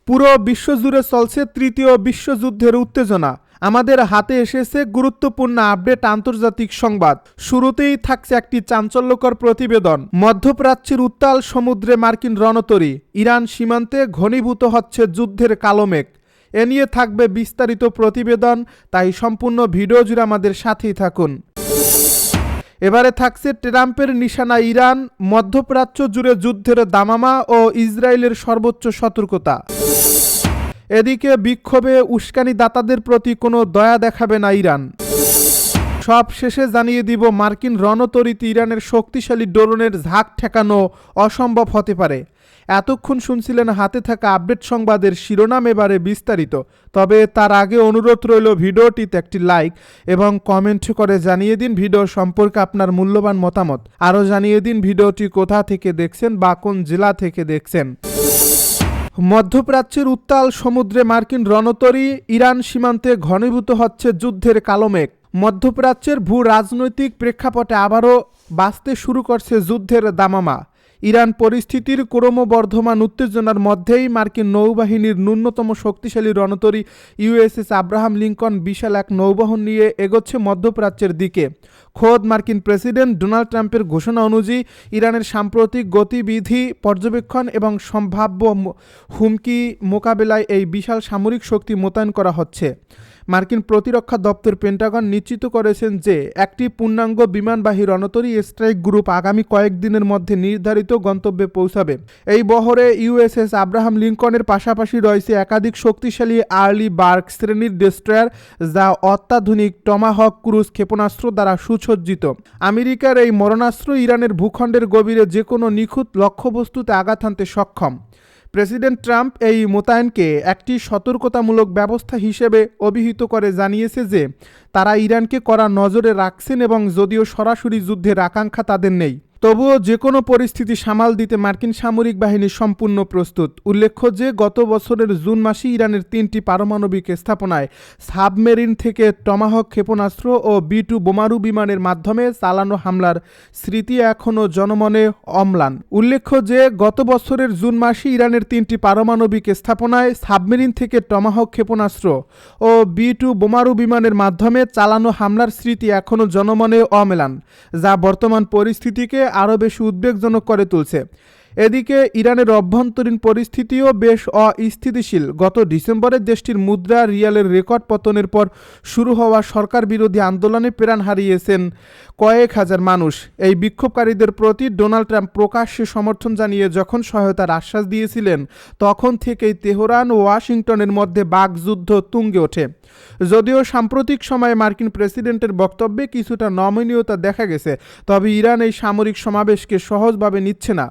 পুরো বিশ্বজুড়ে চলছে তৃতীয় বিশ্বযুদ্ধের উত্তেজনা। আমাদের হাতে এসেছে গুরুত্বপূর্ণ আপডেট আন্তর্জাতিক সংবাদ। শুরুতেই থাকছে একটি চাঞ্চল্যকর প্রতিবেদন। মধ্যপ্রাচ্যের উত্তাল সমুদ্রে মার্কিন রণতরী, ইরান সীমান্তে ঘনীভূত হচ্ছে যুদ্ধের কালো মেঘ। এ নিয়ে থাকবে বিস্তারিত প্রতিবেদন, তাই সম্পূর্ণ ভিডিও জুড়ে আমাদের সাথেই থাকুন। এবারে থাকছে ট্রাম্পের নিশানা ইরান, মধ্যপ্রাচ্য জুড়ে যুদ্ধের দামামা ও ইসরায়েলের সর্বোচ্চ সতর্কতা। এদিকে বিক্ষোভে উস্কানিদাতাদের প্রতি কোনো দয়া দেখাবে না ইরান। সব শেষে জানিয়ে দিব মার্কিন রণতরীতে ইরানের শক্তিশালী ড্রোনের ঝাঁক ঠেকানো অসম্ভব হতে পারে। এতক্ষণ শুনছিলেন হাতে থাকা আপডেট সংবাদের শিরোনাম, এবারে বিস্তারিত। তবে তার আগে অনুরোধ রইল ভিডিওটিতে একটি লাইক এবং কমেন্ট করে জানিয়ে দিন ভিডিও সম্পর্কে আপনার মূল্যবান মতামত। আরও জানিয়ে দিন ভিডিওটি কোথা থেকে দেখছেন বা কোন জেলা থেকে দেখছেন। মধ্যপ্রাচ্যের উত্তাল সমুদ্রে মার্কিন রণতরী, ইরান সীমান্তে ঘনীভূত হচ্ছে যুদ্ধের কালো মেঘ। মধ্যপ্রাচ্যের ভূ রাজনৈতিক প্রেক্ষাপটে আবারও বাঁচতে শুরু করছে যুদ্ধের দামামা। ইরান পরিস্থিতির ক্রমবর্ধমান উত্তেজনার মধ্যেই মার্কিন নৌবাহিনীর ন্যূনতম শক্তিশালী রণতরী ইউএসএস আব্রাহাম লিঙ্কন বিশাল এক নৌবহর নিয়ে এগোচ্ছে মধ্যপ্রাচ্যের দিকে। খোদ মার্কিন প্রেসিডেন্ট ডোনাল্ড ট্রাম্পের ঘোষণা অনুযায়ী ইরানের সাম্প্রতিক গতিবিধি পর্যবেক্ষণ এবং সম্ভাব্য হুমকি মোকাবেলায় এই বিশাল সামরিক শক্তি মোতায়েন করা হচ্ছে। মার্কিন প্রতিরক্ষা দপ্তর পেন্টাগন নিশ্চিত করেছেন যে একটি পূর্ণাঙ্গ বিমানবাহী রণতরী স্ট্রাইক গ্রুপ আগামী কয়েকদিনের মধ্যে নির্ধারিত গন্তব্যে পৌঁছাবে। এই বহরে ইউএসএস আব্রাহাম লিঙ্কনের পাশাপাশি রয়েছে একাধিক শক্তিশালী আর্লি বার্গ শ্রেণীর ডেস্ট্রয়ার, যা অত্যাধুনিক টমাহক ক্রুজ ক্ষেপণাস্ত্র দ্বারা সুসজ্জিত। আমেরিকার এই মরণাস্ত্র ইরানের ভূখণ্ডের গভীরে যে কোনো নিখুঁত লক্ষ্যবস্তুতে আঘাত হানতে সক্ষম। প্রেসিডেন্ট ট্রাম্প এই মোতায়েনকে একটি সতর্কতামূলক ব্যবস্থা হিসেবে অভিহিত করে জানিয়েছে যে তারা ইরানকে কড়া নজরে রাখছেন এবং যদিও সরাসরি যুদ্ধের আকাঙ্ক্ষা তাদের নেই, তবুও যে কোনো পরিস্থিতি সামাল দিতে মার্কিন সামরিক বাহিনী সম্পূর্ণ প্রস্তুত। উল্লেখ্য যে গত বছরের জুন মাসে ইরানের 3টি পারমাণবিক স্থাপনায় সাবমেরিন থেকে টমাহক ক্ষেপণাস্ত্র ও B-2 বোমারু বিমানের মাধ্যমে চালানো হামলার স্মৃতি এখনও জনমনে অম্লান। উল্লেখ্য যে গত বছরের জুন মাসে ইরানের 3টি পারমাণবিক স্থাপনায় সাবমেরিন থেকে টমাহক ক্ষেপণাস্ত্র ও B-2 বোমারু বিমানের মাধ্যমে চালানো হামলার স্মৃতি এখনও জনমনে অম্লান, যা বর্তমান পরিস্থিতিকে আরও বেশি উদ্বেগজনক করে তুলছে। এদিকে ইরানের অভ্যন্তরীণ পরিস্থিতিও বেশ অস্থিতিশীল। গত ডিসেম্বরে দেশটির মুদ্রা রিয়ালের রেকর্ড পতনের পর শুরু হওয়া সরকার বিরোধী আন্দোলনে প্রাণ হারিয়েছেন কয়েক হাজার মানুষ। এই বিক্ষোভকারীদের প্রতি ডোনাল্ড ট্রাম্প প্রকাশ্যে সমর্থন জানিয়ে যখন সহায়তার আশ্বাস দিয়েছিলেন, তখন থেকেই তেহরান ও ওয়াশিংটনের মধ্যে বাকযুদ্ধ তুঙ্গে ওঠে। যদিও সাম্প্রতিক সময়ে মার্কিন প্রেসিডেন্টের বক্তব্যে কিছুটা নমনীয়তা দেখা গেছে, তবে ইরান এই সামরিক সমাবেশকে সহজভাবে নিচ্ছে না।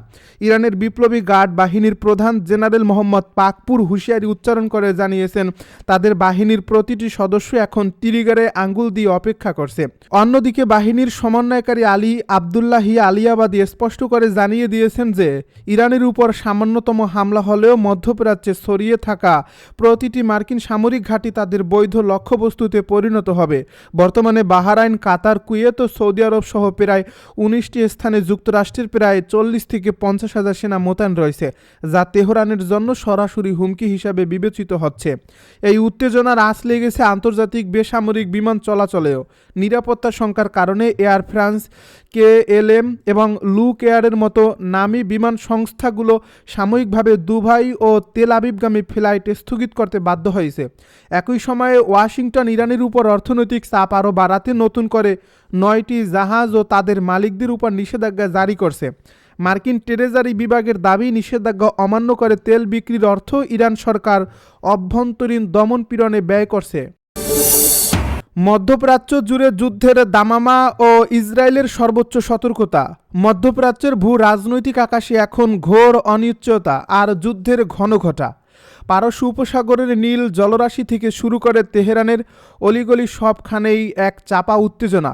ইরানের বিপ্লবী গার্ড বাহিনীর প্রধান জেনারেল মোহাম্মদ পাকপুর হুঁশিয়ারি উচ্চারণ করে জানিয়েছেন তাদের বাহিনীর প্রতিটি সদস্য এখন ট্রিগারে আঙ্গুল দিয়ে অপেক্ষা করছে। অন্যদিকে বাহিনীর সমন্বয়কারী আলী আবদুল্লাহি আলিয়াবাদী স্পষ্ট করে জানিয়ে দিয়েছেন যে ইরানের উপর সামান্যতম হামলা হলেও মধ্যপ্রাচ্যে ছড়িয়ে থাকা প্রতিটি মার্কিন সামরিক ঘাঁটি তাদের বৈধ লক্ষ্যবস্তুতে পরিণত হবে। বর্তমানে বাহরাইন, কাতার, কুয়েত ও সৌদি আরব সহ প্রায় 19টি স্থানে যুক্তরাষ্ট্রের প্রায় 40 থেকে 50,000 সেনা মোতায়েন রয়েছে, যা তেহরানের জন্য সরাসরি হুমকি হিসাবে বিবেচিত হচ্ছে। এই উত্তেজনার আঁচ লেগেছে আন্তর্জাতিক বেসামরিক বিমান চলাচলেও। নিরাপত্তা শঙ্কার কারণে এয়ার ফ্রান্স, KLM এবং লুক এয়ারের মতো নামী বিমান সংস্থাগুলো সাময়িকভাবে দুবাই ও তেল আবিবগামী ফ্লাইট স্থগিত করতে বাধ্য হয়েছে। একই সময়ে ওয়াশিংটন ইরানের উপর অর্থনৈতিক চাপ আরও বাড়াতে নতুন করে 9টি জাহাজ ও তাদের মালিকদের উপর নিষেধাজ্ঞা জারি করছে। মার্কিন ট্রেজারি বিভাগের দাবি, নিষেধাজ্ঞা অমান্য করে তেল বিক্রির অর্থ ইরান সরকার অভ্যন্তরীণ দমন পীড়নে ব্যয় করছে। মধ্যপ্রাচ্য জুড়ে যুদ্ধের দামামা ও ইসরায়েলের সর্বোচ্চ সতর্কতা। মধ্যপ্রাচ্যের ভূ রাজনৈতিক আকাশে এখন ঘোর অনিশ্চয়তা আর যুদ্ধের ঘনঘটা। পারস্য উপসাগরের নীল জলরাশি থেকে শুরু করে তেহরানের অলিগলি সবখানেই এক চাপা উত্তেজনা।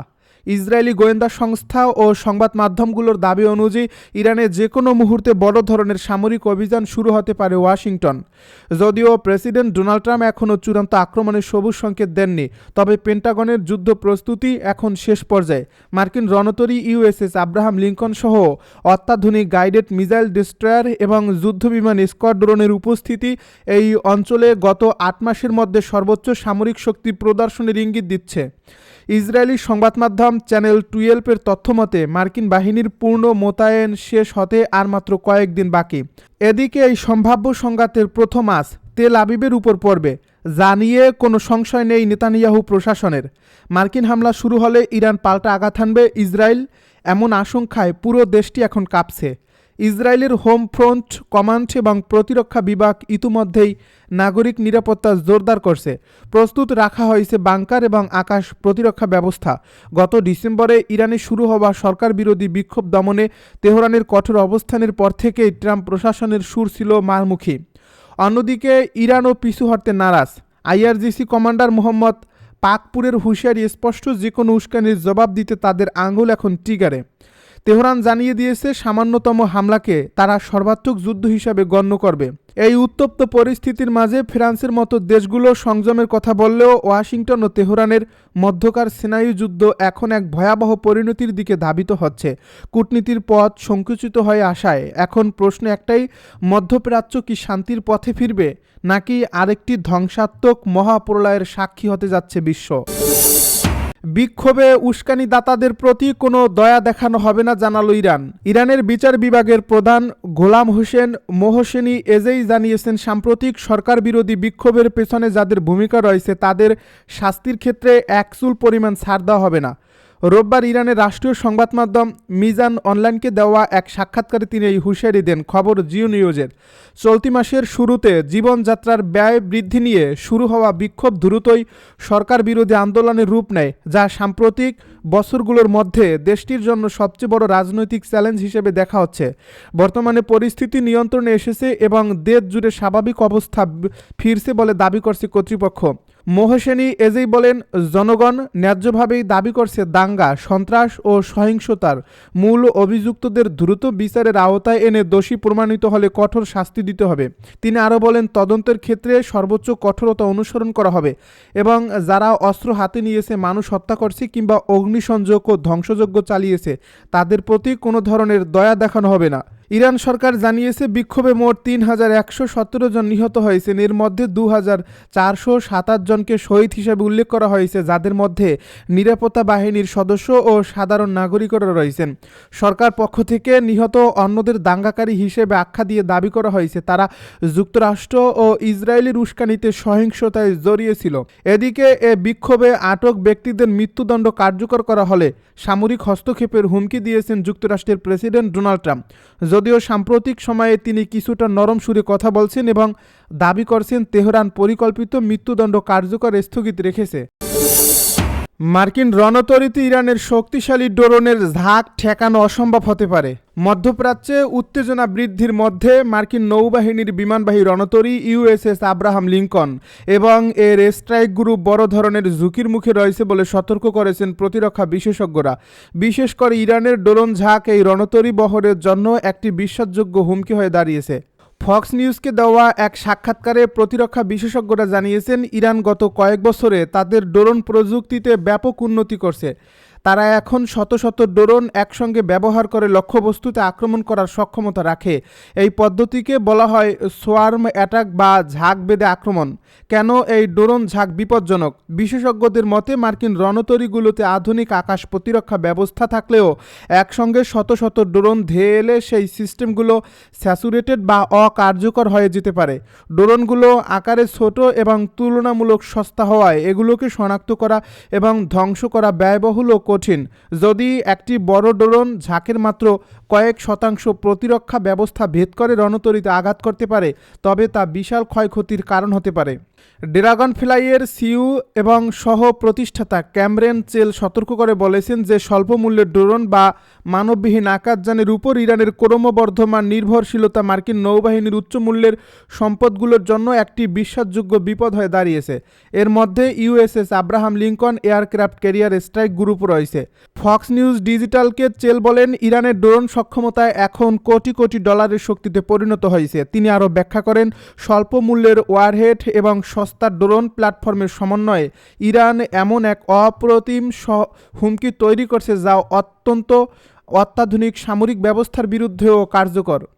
ইসরায়েলি গোয়েন্দা সংস্থা ও সংবাদ মাধ্যমগুলোর দাবি অনুযায়ী ইরানে যে কোনো মুহূর্তে বড় ধরনের সামরিক অভিযান শুরু হতে পারে ওয়াশিংটন। যদিও প্রেসিডেন্ট ডোনাল্ড ট্রাম্প এখনও চূড়ান্ত আক্রমণের সবুজ সংকেত দেননি, তবে পেন্টাগনের যুদ্ধ প্রস্তুতি এখন শেষ পর্যায়ে। মার্কিন রণতরী ইউএসএস আব্রাহাম লিঙ্কন সহ অত্যাধুনিক গাইডেড মিসাইল ডিস্ট্রয়ার এবং যুদ্ধবিমান স্কোয়াড্রনের উপস্থিতি এই অঞ্চলে গত 8 মাসের মধ্যে সর্বোচ্চ সামরিক শক্তি প্রদর্শনের ইঙ্গিত দিচ্ছে। ইসরায়েলি সংবাদ মাধ্যম চ্যানেল 12-এর তথ্যমতে মার্কিন বাহিনীর পূর্ণ মোতায়েন শেষ হতে আর মাত্র কয়েকদিন বাকি। এদিকে এই সম্ভাব্য সংঘাতের প্রথম আঁচ তেল আবিবের উপর পড়বে, যা নিয়ে কোনো সংশয় নেই নেতানিয়াহু প্রশাসনের। মার্কিন হামলা শুরু হলে ইরান পাল্টা আঘাত হানবে ইসরায়েল, এমন আশঙ্কায় পুরো দেশটি এখন কাঁপছে। ইসরায়েলের হোম ফ্রন্ট কমান্ড এবং প্রতিরক্ষা বিভাগ ইতিমধ্যেই নাগরিক নিরাপত্তা জোরদার করছে। প্রস্তুত রাখা হয়েছে বাংকার এবং আকাশ প্রতিরক্ষা ব্যবস্থা। গত ডিসেম্বরে ইরানে শুরু হওয়া সরকার বিরোধী বিক্ষোভ দমনে তেহরানের কঠোর অবস্থানের পর থেকেই ট্রাম্প প্রশাসনের সুর ছিল মারমুখী। অন্যদিকে ইরানও পিছু হটতে নারাজ। আইআরজিসি কমান্ডার মোহাম্মদ পাকপুরের হুঁশিয়ারি স্পষ্ট, যে কোনো উস্কানির জবাব দিতে তাদের আঙুল এখন ট্রিগারে। তেহরান জানিয়ে দিয়েছে সামান্যতম হামলাকে তারা সর্বাত্মক যুদ্ধ হিসাবে গণ্য করবে। এই উত্তপ্ত পরিস্থিতির মাঝে ফ্রান্সের মতো দেশগুলো সংযমের কথা বললেও ওয়াশিংটন ও তেহরানের মধ্যকার স্নায়ু যুদ্ধ এখন এক ভয়াবহ পরিণতির দিকে ধাবিত হচ্ছে। কূটনীতির পথ সংকুচিত হয়ে আসায় এখন প্রশ্ন একটাই, মধ্যপ্রাচ্য কি শান্তির পথে ফিরবে, নাকি আরেকটি ধ্বংসাত্মক মহাপ্রলয়ের সাক্ষী হতে যাচ্ছে বিশ্ব? বিক্ষোভে উস্কানিদাতাদের প্রতি কোনো দয়া দেখানো হবে না, জানালো ইরান। ইরানের বিচার বিভাগের প্রধান গোলাম হোসেন মোহসেনি এজেই জানিয়েছেন, সাম্প্রতিক সরকার বিরোধী বিক্ষোভের পেছনে যাদের ভূমিকা রয়েছে তাদের শাস্তির ক্ষেত্রে এক চুল পরিমাণ ছাড় দেওয়া হবে না। রোববার ইরানের রাষ্ট্রীয় সংবাদ মাধ্যম মিজান অনলাইনকে দেওয়া এক সাক্ষাৎকারে তিনি এই হুঁশিয়ারি দেন। খবর জিও নিউজের। চলতি মাসের শুরুতে জীবনযাত্রার ব্যয় বৃদ্ধি নিয়ে শুরু হওয়া বিক্ষোভ দ্রুতই সরকার বিরোধী আন্দোলনের রূপ নেয়, যা সাম্প্রতিক বছরগুলোর মধ্যে দেশটির জন্য সবচেয়ে বড় রাজনৈতিক চ্যালেঞ্জ হিসেবে দেখা হচ্ছে। বর্তমানে পরিস্থিতি নিয়ন্ত্রণে এসেছে এবং দেশ জুড়ে স্বাভাবিক অবস্থা ফিরছে বলে দাবি করছে কর্তৃপক্ষ। মোহসেনি এজেই বলেন, জনগণ ন্যায্যভাবেই দাবি করছে দাঙ্গা, সন্ত্রাস ও সহিংসতার মূল অভিযুক্তদের দ্রুত বিচারের আওতায় এনে দোষী প্রমাণিত হলে কঠোর শাস্তি দিতে হবে। তিনি আরও বলেন, তদন্তের ক্ষেত্রে সর্বোচ্চ কঠোরতা অনুসরণ করা হবে এবং যারা অস্ত্র হাতে নিয়েছে, মানুষ হত্যা করছে কিংবা অগ্নিসংযোগ ও ধ্বংসযজ্ঞ চালিয়েছে তাদের প্রতি কোনো ধরনের দয়া দেখানো হবে না। ইরান সরকার জানিয়েছে, বিক্ষোভে মোট 3117 জন নিহত হয়েছেন। এর মধ্যে 2427 জনকে শহীদ হিসেবে উল্লেখ করা হয়েছে, যাদের মধ্যে নিরাপত্তা বাহিনীর সদস্য ও সাধারণ নাগরিকরা রয়েছেন। সরকার পক্ষ থেকে নিহত অন্যদের দাঙ্গাকারী হিসেবে আখ্যা দিয়ে দাবি করা হয়েছে তারা যুক্তরাষ্ট্র ও ইসরায়েলের উস্কানিতে সহিংসতায় জড়িয়েছিল। এদিকে এ বিক্ষোভে আটক ব্যক্তিদের মৃত্যুদণ্ড কার্যকর করা হলে সামরিক হস্তক্ষেপের হুমকি দিয়েছেন যুক্তরাষ্ট্রের প্রেসিডেন্ট ডোনাল্ড ট্রাম্প। যদিও সাম্প্রতিক সময়ে তিনি কিছুটা নরম সুরে কথা বলছেন এবং দাবি করছেন তেহরান পরিকল্পিত মৃত্যুদণ্ড কার্যকর স্থগিত রেখেছে। মার্কিন রণতরীতে ইরানের শক্তিশালী ড্রোনের ঝাঁক ঠেকানো অসম্ভব হতে পারে। মধ্যপ্রাচ্যে উত্তেজনা বৃদ্ধির মধ্যে মার্কিন নৌবাহিনীর বিমানবাহী রণতরী ইউএসএস আব্রাহাম লিঙ্কন এবং এর স্ট্রাইক গ্রুপ বড় ধরনের ঝুঁকির মুখে রয়েছে বলে সতর্ক করেছেন প্রতিরক্ষা বিশেষজ্ঞরা। বিশেষ করে ইরানের ড্রোন ঝাঁক এই রণতরী বহরের জন্য একটি বিশ্বাসযোগ্য হুমকি হয়ে দাঁড়িয়েছে। ফক্স নিউজকে দেওয়া এক সাক্ষাৎকারে প্রতিরক্ষা বিশেষজ্ঞরা জানিয়েছেন, ইরান গত কয়েক বছরে তাদের ড্রোন প্রযুক্তিতে ব্যাপক উন্নতি করছে। তারা এখন শত শত ড্রোন একসঙ্গে ব্যবহার করে লক্ষ্যবস্তুতে আক্রমণ করার সক্ষমতা রাখে। এই পদ্ধতিকে বলা হয় সোয়ার্ম অ্যাটাক বা ঝাঁক বেঁধে আক্রমণ। কেন এই ড্রোন ঝাঁক বিপজ্জনক? বিশেষজ্ঞদের মতে মার্কিন রণতরীগুলোতে আধুনিক আকাশ প্রতিরক্ষা ব্যবস্থা থাকলেও একসঙ্গে শত শত ড্রোন ধেয়ে এলে সেই সিস্টেমগুলো স্যাচুরেটেড বা অকার্যকর হয়ে যেতে পারে। ড্রোনগুলো আকারে ছোট এবং তুলনামূলক সস্তা হওয়ায় এগুলোকে শনাক্ত করা এবং ধ্বংস করা ব্যয়বহুল ও কঠিন। যদি একটি বড় ড্রোন ঝাঁকের মাত্র কয়েক শতাংশ প্রতিরক্ষা ব্যবস্থা ভেদ করে রণতরীতে আঘাত করতে পারে, তবে তা বিশাল ক্ষয়ক্ষতির কারণ হতে পারে। ড্রাগন ফ্লাইয়ের সিইও এবং সহ প্রতিষ্ঠাতা ক্যামেরন চেল সতর্ক করে বলেছেন যে স্বল্প মূল্যের ড্রোন বা মানববিহীন আকাশযানের উপর ইরানের ক্রমবর্ধমান নির্ভরশীলতা মার্কিন নৌবাহিনীর উচ্চ মূল্যের সম্পদগুলোর জন্য একটি বিশ্বাসযোগ্য বিপদ হয়ে দাঁড়িয়েছে। এর মধ্যে USS Abraham Lincoln aircraft carrier strike group রয়েছে। ফক্স নিউজ ডিজিটালকে চেল বলেন, ইরানের ড্রোন সক্ষমতায় এখন কোটি কোটি ডলারের শক্তিতে পরিণত হয়েছে। তিনি আরও ব্যাখ্যা করেন, স্বল্প মূল্যের ওয়ারহেড এবং সস্তা ড্রোন প্ল্যাটফর্মের সমন্বয়ে ইরান এমন এক অপ্রতিম হুমকি তৈরি করছে যা অত্যন্ত অত্যাধুনিক সামরিক ব্যবস্থার বিরুদ্ধেও কার্যকর।